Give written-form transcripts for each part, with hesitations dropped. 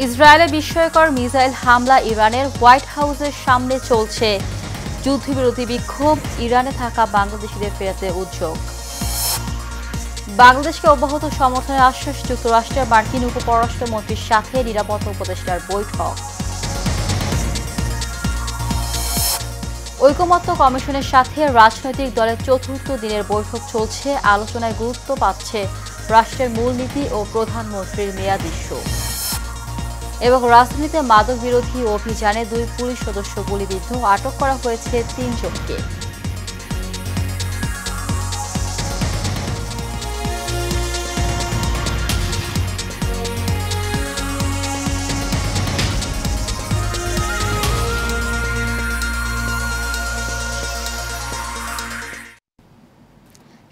ইসরায়েলে বিস্ময়কর মিসাইল হামলা ইরানের হোয়াইট হাউসের সামনে চলছে যুদ্ধবিরোধী বিক্ষোভ ইরানে থাকা বাংলাদেশিদের ফেরাতে উদ্যোগ বাংলাদেশকে অব্যাহত সমর্থনের আশ্বাস যুক্তরাষ্ট্রের মার্কিন উপপররাষ্ট্রমন্ত্রীর সাথে নিরাপত্তা উপদেষ্টার বৈঠক ঐকমত্য কমিশনের সাথে রাজনৈতিক দলের চতুর্থ দিনের বৈঠক চলছে আলোচনায় গুরুত্ব পাচ্ছে রাষ্ট্রের মূলনীতি ও প্রধানমন্ত্রীর মেয়াদ ইস্যু এবং রাজধানীতে মাদক বিরোধী অভিযানে 2 পুলিশ সদস্য গুলিবিদ্ধ আটক করা হয়েছে 3 জনকে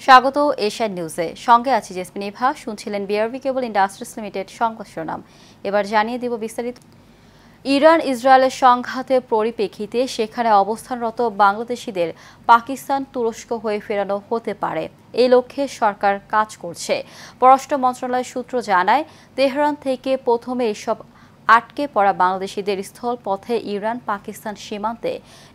স্বাগত এশিয়ান নিউজে সঙ্গে আছি জেসমিন ইভা শুনছিলেন বিআরবি কেবল ইন্ডাস্ট্রিজ লিমিটেড সংবাদ শিরোনাম এবার জানিয়ে দিব বিস্তারিত ইরান ইসরায়েলের সংঘাতের পরিপ্রেক্ষিতে সেখানে অবস্থানরত বাংলাদেশিদের পাকিস্তান তুরস্ক হয়ে ফেরানো হতে পারে এই লক্ষ্যে সরকার কাজ করছে পররাষ্ট্র মন্ত্রণালয় সূত্র জানায় তেহরান থেকে প্রথমে এসব আটকে পড়া বাংলাদেশিদের স্থল পথে ইরান পাকিস্তান সীমান্তে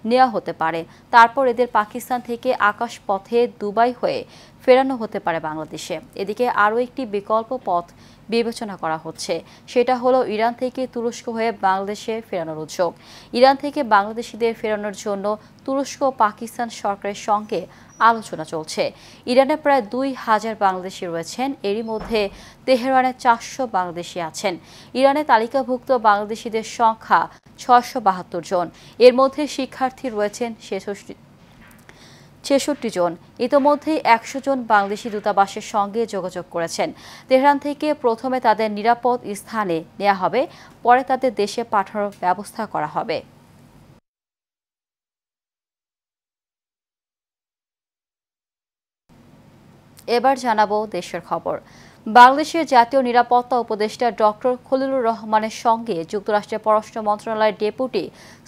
নেওয়া হতে পারে তারপর এদের পাকিস্তান থেকে আকাশ পথে দুবাই হয়ে ফেরানো হতে পারে বাংলাদেশে এদিকে আরও একটি বিকল্প পথ বিবেচনা করা হচ্ছে সেটা হলো ইরান থেকে তুরস্ক হয়ে বাংলাদেশে ফেরানোর উদ্যোগ ইরান থেকে বাংলাদেশিদের ফেরানোর জন্য তুরস্ক ও পাকিস্তান সরকারের সঙ্গে আলোচনা চলছে ইরানে প্রায় 2000 বাংলাদেশি রয়েছেন এরই মধ্যে তেহরানে 400 বাংলাদেশি আছেন ইরানে তালিকাভুক্ত বাংলাদেশিদের সংখ্যা 672 জন এর মধ্যে শিক্ষার্থী রয়েছেন 66 জন ইতোমধ্যেই 100 জন বাংলাদেশি দূতাবাসের সঙ্গে যোগাযোগ করেছেন তেহরান থেকে প্রথমে তাদের নিরাপদ স্থানে নেওয়া হবে পরে তাদের দেশে পাঠানোর ব্যবস্থা করা হবে এবার জানাবো দেশের খবর বাংলাদেশের জাতীয় নিরাপত্তা উপদেষ্টা ডক্টর খলিলুর রহমানের সঙ্গে যুক্তরাষ্ট্রের পররাষ্ট্র মন্ত্রণালয়ের ডেপুটি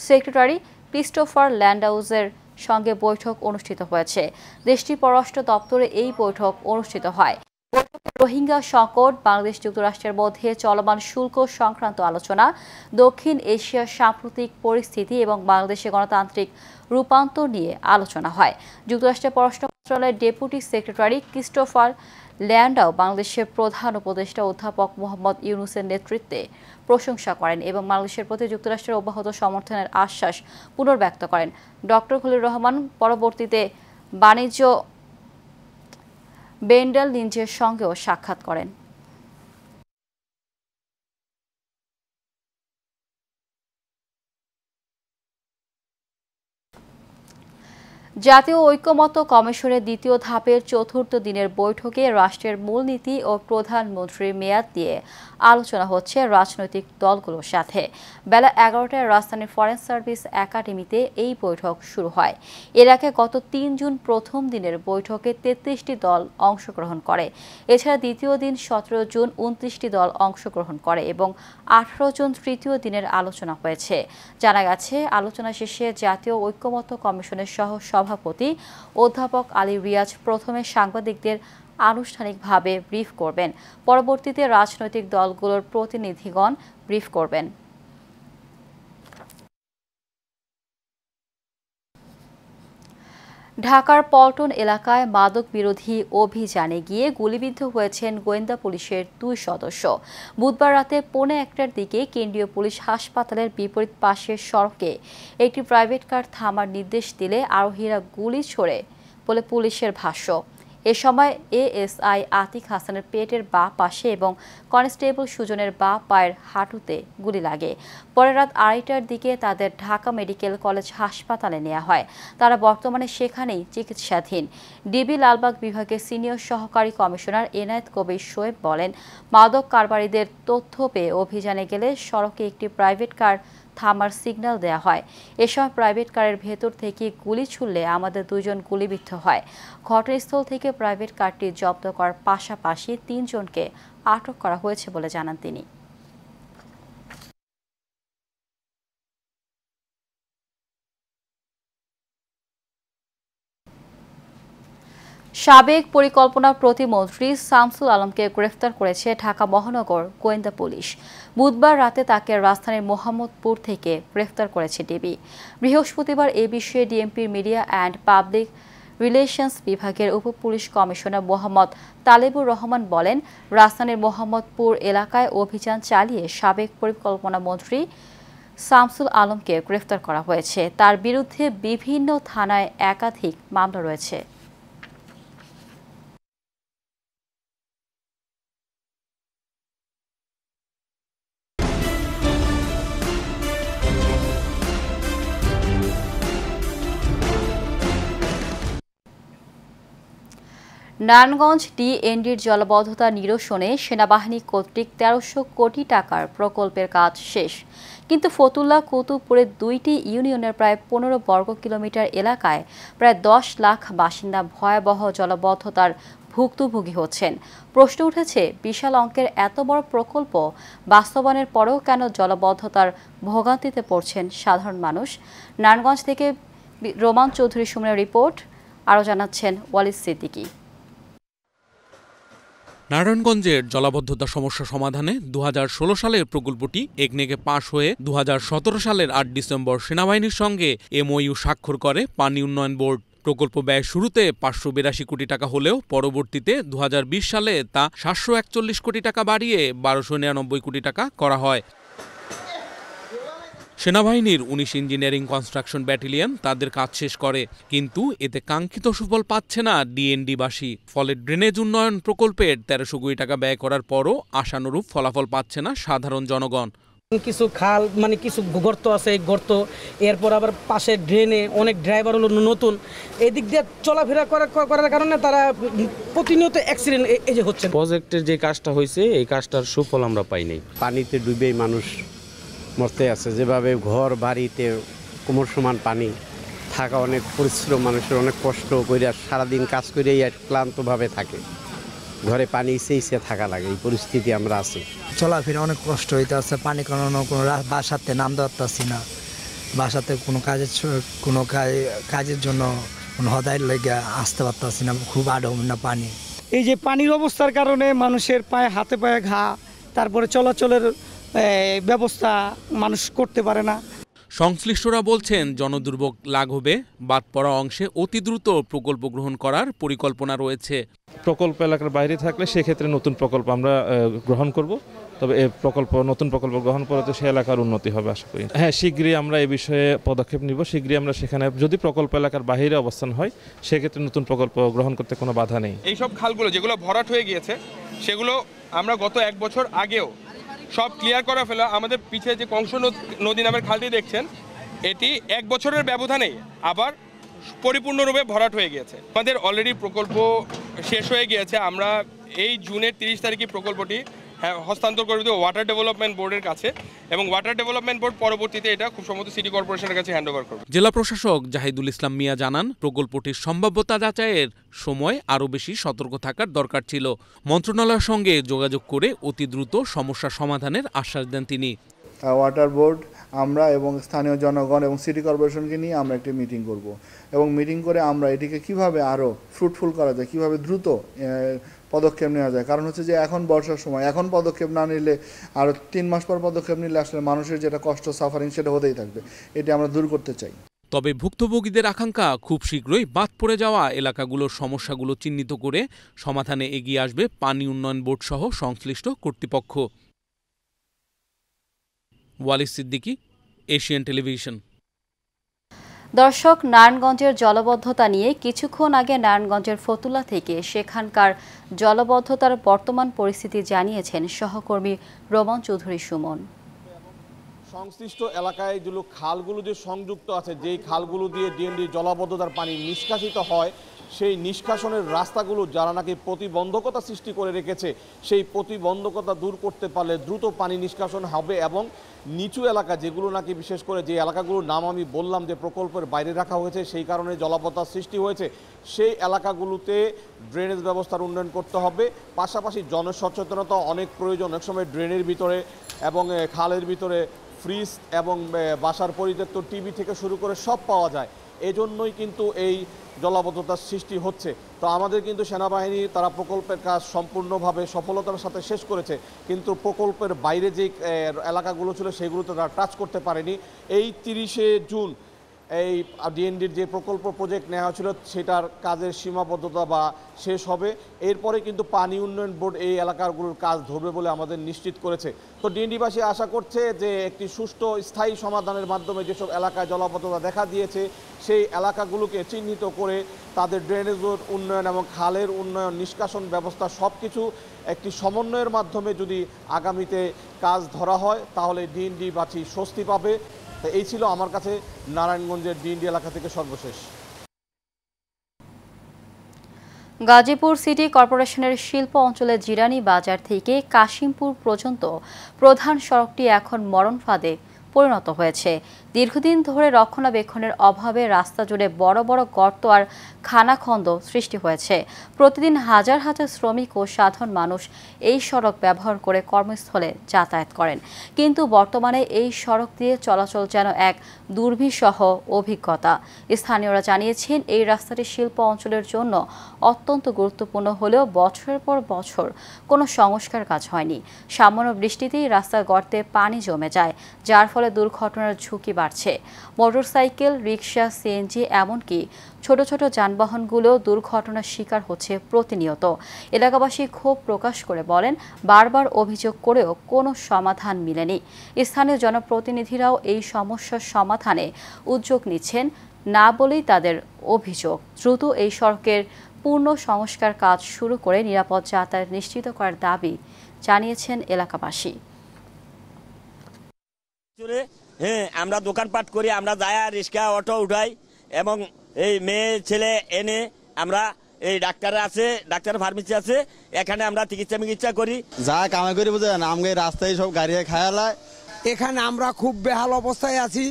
সেক্রেটারি ক্রিস্টোফার ল্যান্ডাউজের সঙ্গে বৈঠক অনুষ্ঠিত হয়েছে দেশটির পররাষ্ট্র দপ্তরে এই বৈঠক অনুষ্ঠিত হয় রোহিঙ্গা সংকট বাংলাদেশ যুক্তরাষ্ট্রের মধ্যে চলমান শুল্ক সংক্রান্ত আলোচনা দক্ষিণ এশিয়ার সাম্প্রতিক পরিস্থিতি এবং বাংলাদেশের গণতান্ত্রিক রূপান্তর নিয়ে আলোচনা হয় যুক্তরাষ্ট্রের পররাষ্ট্র মন্ত্রণালয়ের ডেপুটি সেক্রেটারি ক্রিস্টোফার ল্যান্ডাও বাংলাদেশের প্রধান উপদেষ্টা অধ্যাপক মোহাম্মদ ইউনূসের নেতৃত্বে প্রশংসা করেন এবং বাংলাদেশের প্রতি যুক্তরাষ্ট্রের অব্যাহত সমর্থনের আশ্বাস পুনর্ব্যক্ত করেন ডক্টর খলিলুর রহমান পরবর্তীতে বাণিজ্য বেন্ডেল লিঞ্চের সঙ্গেও সাক্ষাৎ করেন জাতীয় ঐকমত্য কমিশনের দ্বিতীয় ধাপের চতুর্থ দিনের বৈঠকে রাষ্ট্রের মূলনীতি ও প্রধানমন্ত্রীর মেয়াদ দিয়ে আলোচনা হচ্ছে রাজনৈতিক দলগুলোর সাথে বেলা 11টায় রাজধানীর ফরেন সার্ভিস একাডেমিতে এই বৈঠক শুরু হয় এর আগে গত 3 জুন প্রথম দিনের বৈঠকে 33টি দল অংশগ্রহণ করে এছাড়া দ্বিতীয় দিন 17 জুন 29টি দল অংশগ্রহণ করে এবং 18 জুন তৃতীয় দিনের আলোচনা হয়েছে জানা গেছে আলোচনা শেষে জাতীয় ঐকমত্য কমিশনের সভাপতি অধ্যাপক আলী রিয়াজ প্রথমে সাংবাদিকদের আনুষ্ঠানিকভাবে ব্রিফ করবেন পরবর্তীতে রাজনৈতিক দলগুলোর প্রতিনিধিগণ ব্রিফ করবেন ঢাকার পল্টন এলাকায় মাদক বিরোধী অভিযানে গিয়ে গুলিবিদ্ধ হয়েছেন গোয়েন্দা পুলিশের 2 সদস্য বুধবার রাতে 1:45টার দিকে কেন্দ্রীয় পুলিশ হাসপাতালের বিপরীত পাশের সড়কে একটি প্রাইভেট কার থামার নির্দেশ দিলে আরোহীরা গুলি ছোড়ে বলে পুলিশের ভাষ্য এ সময় এএসআই আতিক হাসানের পেটের বাঁ পাশে এবং কনস্টেবল সুজনের বাঁ পায়ের হাঁটুতে গুলি লাগে পরে রাত 2:30টার দিকে তাদের ঢাকা মেডিকেল কলেজ হাসপাতালে নেওয়া হয় তারা বর্তমানে সেখানেই চিকিৎসাধীন ডিবি লালবাগ বিভাগের সিনিয়র সহকারী কমিশনার এনায়েত কবির শোয়েব বলেন মাদক কারবারিদের তথ্য পেয়ে অভিযানে গেলে সড়কে একটি প্রাইভেট কার থামার সিগন্যাল দেওয়া হয় এ সময় প্রাইভেট কারের ভেতর থেকে গুলি ছুড়লে আমাদের 2 জন গুলিবিদ্ধ হয় ঘটনাস্থল থেকে প্রাইভেট কারটি জব্দ করার পাশাপাশি 3 জনকে আটক করা হয়েছে বলে জানান তিনি সাবেক পরিকল্পনা প্রতিমন্ত্রী শামসুল আলমকে গ্রেফতার করেছে ঢাকা মহানগর গোয়েন্দা পুলিশ। বুধবার রাতে তাকে রাজধানীর মোহাম্মদপুর থেকে গ্রেফতার করেছে ডিবি। বৃহস্পতিবার এ বিষয়ে ডিএমপির মিডিয়া অ্যান্ড পাবলিক রিলেশনস বিভাগের উপপুলিশ কমিশনার মোহাম্মদ তালেবুর রহমান বলেন, রাজধানীর মোহাম্মদপুর এলাকায় অভিযান চালিয়ে সাবেক পরিকল্পনা মন্ত্রী শামসুল আলমকে গ্রেফতার করা হয়েছে। তার বিরুদ্ধে বিভিন্ন থানায় একাধিক মামলা রয়েছে। নারায়ণগঞ্জ ডিএনডির জলাবদ্ধতা নিরসনে সেনাবাহিনী কর্তৃক ১৩০০ কোটি টাকার প্রকল্পের কাজ শেষ, কিন্তু ফতুল্লা কুতুবপুরের ২টি ইউনিয়নের প্রায় ১৫ বর্গ কিলোমিটার এলাকায় প্রায় ১০ লাখ বাসিন্দা ভয়াবহ জলাবদ্ধতার ভুক্তভোগী হচ্ছেন। প্রশ্ন উঠেছে, বিশাল অঙ্কের এত বড় প্রকল্প বাস্তবায়নের পরেও কেন জলাবদ্ধতার ভোগান্তিতে পড়ছেন সাধারণ মানুষ? নারায়ণগঞ্জ থেকে রোমান চৌধুরী সুমনের রিপোর্ট, আরও জানাচ্ছেন ওয়ালিদ সিদ্দিকী। নারায়ণগঞ্জের জলাবদ্ধতা সমস্যা সমাধানে ২০১৬ সালের প্রকল্পটি একনেকে পাশ হয়ে ২০১৭ সালের ৮ ডিসেম্বর সেনাবাহিনীর সঙ্গে এমওইউ স্বাক্ষর করে পানি উন্নয়ন বোর্ড। প্রকল্প ব্যয় শুরুতে ৫৮২ কোটি টাকা হলেও পরবর্তীতে ২০২০ সালে তা ৭৪১ কোটি টাকা বাড়িয়ে ১২৯৯ কোটি টাকা করা হয়। সেনাবাহিনীর ১৯ ইঞ্জিনিয়ারিং কনস্ট্রাকশন ব্যাটালিয়ন তাদের কাজ শেষ করে, কিন্তু এতে কাঙ্ক্ষিত সুফল পাচ্ছে না ডিএনডিবাসী। ফলে ড্রেনেজ উন্নয়ন প্রকল্পের ১৩০০ কোটি টাকা ব্যয় করার পরও আশানুরূপ ফলাফল পাচ্ছে না সাধারণ জনগণ। কিছু খাল কিছু গর্ত আছে, এই গর্ত, এরপর আবার পাশে ড্রেনে অনেক ড্রাইভার হলো নতুন, এদিক দিয়ে চলাফেরা করার কারণে তারা প্রতিনিয়ত অ্যাক্সিডেন্ট এই যে হচ্ছে। প্রজেক্টের যে কাজটা হয়েছে এই কাজটার সুফল আমরা পাইনি। পানিতে ডুবেই মানুষ মরতে আছে, যেভাবে ঘর বাড়িতে কোমর সমান পানি থাকা, অনেক পরিশ্রম, মানুষের অনেক কষ্ট করে সারাদিন কাজ করেই ক্লান্তভাবে থাকে, ঘরে পানি ইসে থাকা লাগে, এই পরিস্থিতি আমরা আছি। চলাফেরা অনেক কষ্ট হইতে আছে, পানি কোনো বাসাতে নাম ধরতেছি না, বাসাতে কোনো কাজের জন্য কোনো হদায়ের লেগে আসতে পারতেছি না, খুব আডমনা পানি। এই যে পানির অবস্থার কারণে মানুষের পায়ে হাতে পায়ে ঘা, তারপরে চলাচলের ব্যবস্থা মানুষ করতে পারে না। সংশ্লিষ্টরা বলছেন, জনদুর্ভোগ লাঘবে বাদ পড়া অংশে অতি দ্রুত প্রকল্প গ্রহণ করার পরিকল্পনা রয়েছে। প্রকল্প এলাকার বাইরে থাকলে সেক্ষেত্রে নতুন প্রকল্প আমরা গ্রহণ করব, তবে এই নতুন প্রকল্প গ্রহণ করে তো সে এলাকার উন্নতি হবে আশা করি। হ্যাঁ, শীঘ্রই আমরা এই বিষয়ে পদক্ষেপ নিব। শীঘ্রই আমরা সেখানে যদি প্রকল্প এলাকার বাইরে অবস্থান হয় সেক্ষেত্রে নতুন প্রকল্প গ্রহণ করতে কোনো বাধা নেই। এইসব খালগুলো যেগুলো ভরাট হয়ে গিয়েছে সেগুলো আমরা গত ১ বছর আগেও সব ক্লিয়ার করা ফেলা। আমাদের পিছিয়ে যে কংস নদী নামের খালটি দেখছেন, এটি ১ বছরের ব্যবধানেই আবার পরিপূর্ণরূপে ভরাট হয়ে গিয়েছে। আমাদের অলরেডি প্রকল্প শেষ হয়ে গিয়েছে। আমরা এই জুনের ৩০ তারিখে প্রকল্পটি হস্তান্তর করে দেব ওয়াটার ডেভেলপমেন্ট বোর্ডের কাছে, এবং ওয়াটার ডেভেলপমেন্ট বোর্ড পরবর্তীতে এটা খুব সম্ভবত সিটি কর্পোরেশনের কাছে হ্যান্ডওভার করবে। জেলা প্রশাসক জাহিদুল ইসলাম মিয়া জানান, প্রকল্পটির সম্ভাব্যতা যাচাইয়ের সময় আরও বেশি সতর্ক থাকার দরকার ছিল। মন্ত্রণালয়ের সঙ্গে যোগাযোগ করে অতি দ্রুত সমস্যা সমাধানের আশ্বাস দেন তিনি। ওয়াটার বোর্ড, আমরা এবং স্থানীয় জনগণ এবং সিটি কর্পোরেশনকে নিয়ে আমরা একটি মিটিং করব, এবং মিটিং করে আমরা এটিকে কিভাবে আরও ফ্রুটফুল করা যায়, কিভাবে দ্রুত পদক্ষেপ নেওয়া যায়। কারণ হচ্ছে যে এখন বর্ষার সময়, এখন পদক্ষেপ না নিলে আরও ৩ মাস পর পদক্ষেপ নিলে আসলে মানুষের যেটা কষ্ট, সাফারিং, সেটা হতেই থাকবে। এটি আমরা দূর করতে চাই। তবে ভুক্তভোগীদের আকাঙ্ক্ষা খুব শীঘ্রই বাদ পড়ে যাওয়া এলাকাগুলোর সমস্যাগুলো চিহ্নিত করে সমাধানে এগিয়ে আসবে পানি উন্নয়ন বোর্ড সহ সংশ্লিষ্ট কর্তৃপক্ষ। Walid Siddiqui, Asian television. দর্শক, নারায়ণগঞ্জের জলাবদ্ধতা নিয়ে কিছুক্ষণ আগে নারায়ণগঞ্জের ফতুল্লা থেকে সেখানকার জলাবদ্ধতার বর্তমান পরিস্থিতি জানিয়েছেন সহকর্মী রোমান চৌধুরী সুমন। সংশ্লিষ্ট এলাকায় যে খালগুলো যে সংযুক্ত আছে, যেই খালগুলো দিয়ে ডিএনডি জলাবদ্ধতার পানি নিষ্কাশিত হয়, সেই নিষ্কাশনের রাস্তাগুলো যারা নাকি প্রতিবন্ধকতা সৃষ্টি করে রেখেছে, সেই প্রতিবন্ধকতা দূর করতে পারলে দ্রুত পানি নিষ্কাশন হবে, এবং নিচু এলাকা যেগুলো নাকি বিশেষ করে যে এলাকাগুলোর নাম আমি বললাম যে প্রকল্পের বাইরে রাখা হয়েছে, সেই কারণে জলাবদ্ধতার সৃষ্টি হয়েছে, সেই এলাকাগুলোতে ড্রেনেজ ব্যবস্থার উন্নয়ন করতে হবে। পাশাপাশি জনসচেতনতা অনেক প্রয়োজন। অনেক সময় ড্রেনের ভিতরে এবং খালের ভিতরে ফ্রিজ এবং বাসার পরিত্যক্ত টিভি থেকে শুরু করে সব পাওয়া যায়। এজন্যই কিন্তু এই জলাবদ্ধতার সৃষ্টি হচ্ছে। তো আমাদের কিন্তু সেনাবাহিনী তারা প্রকল্পের কাজ সম্পূর্ণভাবে সফলতার সাথে শেষ করেছে, কিন্তু প্রকল্পের বাইরে যে এলাকাগুলো ছিল সেগুলোতে তারা টাচ করতে পারেনি। এই 30শে জুন এই ডিএনডির যে প্রজেক্ট নেওয়া হয়েছিল সেটার কাজের সীমাবদ্ধতা বা শেষ হবে। এরপরে কিন্তু পানি উন্নয়ন বোর্ড এই এলাকাগুলোর কাজ ধরবে বলে আমাদের নিশ্চিত করেছে। তো ডিএনডিবাসী আশা করছে যে একটি সুষ্ঠু স্থায়ী সমাধানের মাধ্যমে যেসব এলাকায় জলাবদ্ধতা দেখা দিয়েছে সেই এলাকাগুলোকে চিহ্নিত করে তাদের ড্রেনেজ উন্নয়ন এবং খালের উন্নয়ন, নিষ্কাশন ব্যবস্থা সব কিছু একটি সমন্বয়ের মাধ্যমে যদি আগামীতে কাজ ধরা হয় তাহলে ডিএনডিবাসী স্বস্তি পাবে। এই ছিল আমার কাছে নারায়ণগঞ্জের ডিএনডি এলাকা থেকে সর্বশেষ। গাজীপুর সিটি কর্পোরেশনের শিল্প অঞ্চলের জিরানি বাজার থেকে কাশিমপুর পর্যন্ত প্রধান সড়কটি এখন মরণ ফাঁদে পরিণত হয়েছে। দীর্ঘদিন ধরে রক্ষণাবেক্ষণের অভাবে রাস্তা জুড়ে বড় বড় গর্ত আর খানাখন্দ সৃষ্টি হয়েছে। প্রতিদিন হাজার হাজার শ্রমিক ও সাধারণ মানুষ এই সড়ক ব্যবহার করে কর্মস্থলে যাতায়াত করেন, কিন্তু বর্তমানে এই সড়ক দিয়ে চলাচল যেন এক দুর্বিষহ অভিজ্ঞতা। স্থানীয়রা জানিয়েছেন এই রাস্তাটি শিল্প অঞ্চলের জন্য অত্যন্ত গুরুত্বপূর্ণ হলেও বছরের পর বছর কোনো সংস্কার কাজ হয়নি। সামান্য বৃষ্টিতেই রাস্তার গর্তে পানি জমে যায়, যার ফলে দুর্ঘটনার ঝুঁকি বাড়ছে। মোটরসাইকেল, রিকশা, সিএনজি এমনকি ছোট ছোট যানবাহনগুলোও দুর্ঘটনার শিকার হচ্ছে প্রতিনিয়ত। এলাকাবাসী ক্ষোভ প্রকাশ করে বলেন, বারবার অভিযোগ করেও কোনো সমাধান মেলেনি। স্থানীয় জনপ্রতিনিধিরাও এই সমস্যার সমাধানে উদ্যোগ নিচ্ছেন না বলেই তাদের অভিযোগ। দ্রুত এই সড়কের পূর্ণ সংস্কার কাজ শুরু করে নিরাপদ যাতায়াত নিশ্চিত করার দাবি জানিয়েছেন এলাকাবাসী। আমরা দোকানপাট করি, আমরা যাই রিক্সা অটো উঠাই এবং এই মেয়ে ছেলে এনে আমরা এই ডাক্তার আছে, ডাক্তার ফার্মেসি আছে, এখানে আমরা চিকিৎসা করি। যা কামাই করি বুঝলেন, আমাকে রাস্তায় সব গাড়ি খায়ালায়। এখানে আমরা খুব বেহাল অবস্থায় আছি,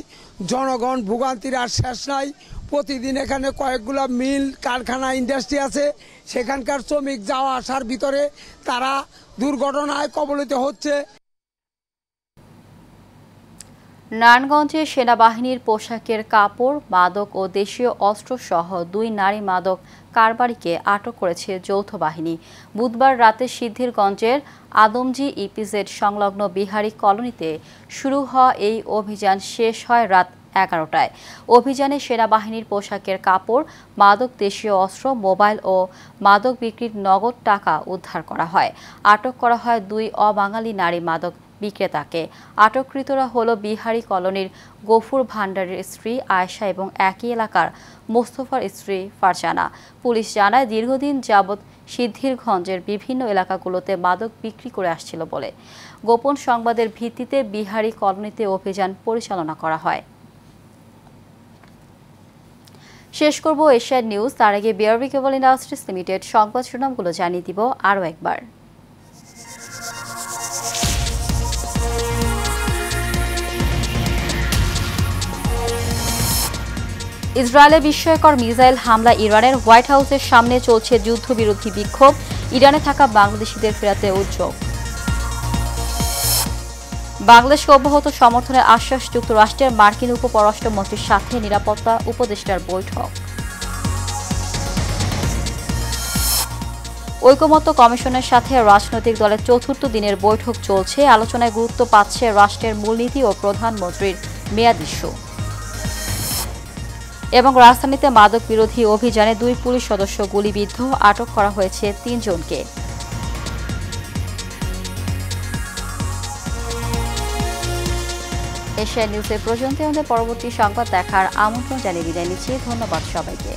জনগণ ভোগান্তির আর শেষ নাই। প্রতিদিন এখানে কয়েকগুলো মিল, কারখানা, ইন্ডাস্ট্রি আছে, সেখানকার শ্রমিক যাওয়া আসার ভিতরে তারা দুর্ঘটনায় কবলিত হচ্ছে। নারায়ণগঞ্জে সেনাবাহিনীর পোশাকের কাপড়, মাদক ও দেশীয় অস্ত্রসহ 2 নারী মাদক কারবারিকে আটক করেছে যৌথ বাহিনী। বুধবার রাতে সিদ্ধিরগঞ্জের আদমজি ইপিজেড সংলগ্ন বিহারি কলোনিতে শুরু হওয়া এই অভিযান শেষ হয় রাত 11টায়। অভিযানে সেনাবাহিনীর পোশাকের কাপড়, মাদক, দেশীয় অস্ত্র, মোবাইল ও মাদক বিক্রির নগদ টাকা উদ্ধার করা হয়। আটক করা হয় 2 অবাঙালি নারী মাদক বিক্রেতাকে। আটককৃতরা হলো বিহারি কলোনির গফুর ভান্ডারের স্ত্রী আয়েশা এবং একই এলাকার মোস্তফার স্ত্রী ফারজানা। পুলিশ জানায়, দীর্ঘদিন যাবৎ সিদ্ধিরগঞ্জের বিভিন্ন এলাকাগুলোতে মাদক বিক্রি করে আসছিল বলে গোপন সংবাদের ভিত্তিতে বিহারি কলোনিতে অভিযান পরিচালনা করা হয়। শেষ করব এশিয়ান নিউজ। তার আগে বিআরবি কেবল ইন্ডাস্ট্রিজ লিমিটেড সংবাদ শিরোনামগুলো জানিয়ে দিব আরও একবার। ইসরায়েলে বিস্ময়কর মিসাইল হামলা ইরানের। হোয়াইট হাউসের সামনে চলছে যুদ্ধবিরোধী বিক্ষোভ। ইরানে থাকা বাংলাদেশিদের ফেরাতে উদ্যোগ। বাংলাদেশকে অব্যাহত সমর্থনের আশ্বাস যুক্তরাষ্ট্রের। মার্কিন উপপররাষ্ট্রমন্ত্রীর সাথে নিরাপত্তা উপদেষ্টার বৈঠক। ঐকমত্য কমিশনের সাথে রাজনৈতিক দলের ৪র্থ দিনের বৈঠক চলছে। আলোচনায় গুরুত্ব পাচ্ছে রাষ্ট্রের মূলনীতি ও প্রধানমন্ত্রীর মেয়াদ ইস্যু। এবং রাজধানীতে মাদক বিরোধী অভিযানে 2 পুলিশ সদস্য গুলিবিদ্ধ, আটক করা হয়েছে 3 জনকে। এশিয়া নিউজের পর্যন্ত আমাদের পরবর্তী সংবাদ দেখার আমন্ত্রণ জানিয়ে বিদায় নিচ্ছি। ধন্যবাদ সবাইকে।